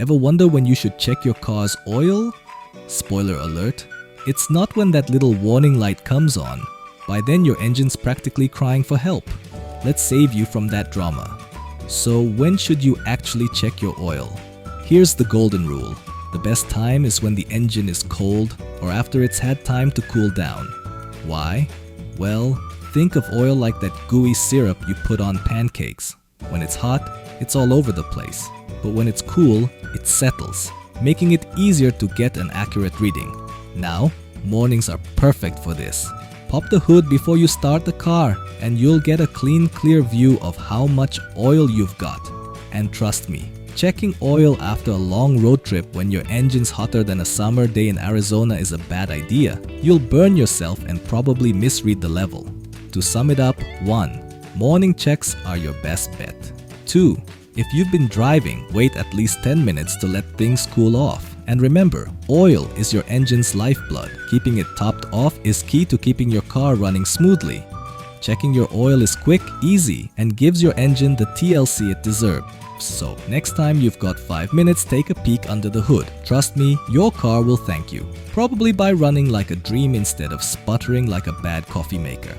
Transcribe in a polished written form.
Ever wonder when you should check your car's oil? Spoiler alert, it's not when that little warning light comes on. By then your engine's practically crying for help. Let's save you from that drama. So when should you actually check your oil? Here's the golden rule. The best time is when the engine is cold or after it's had time to cool down. Why? Well, think of oil like that gooey syrup you put on pancakes. When it's hot, it's all over the place. But when it's cool, it settles, making it easier to get an accurate reading. Now, mornings are perfect for this. Pop the hood before you start the car and you'll get a clean, clear view of how much oil you've got. And trust me, checking oil after a long road trip when your engine's hotter than a summer day in Arizona is a bad idea. You'll burn yourself and probably misread the level. To sum it up, 1. Morning checks are your best bet. 2. If you've been driving, wait at least 10 minutes to let things cool off. And remember, oil is your engine's lifeblood. Keeping it topped off is key to keeping your car running smoothly. Checking your oil is quick, easy, and gives your engine the TLC it deserves. So, next time you've got 5 minutes, take a peek under the hood. Trust me, your car will thank you. Probably by running like a dream instead of sputtering like a bad coffee maker.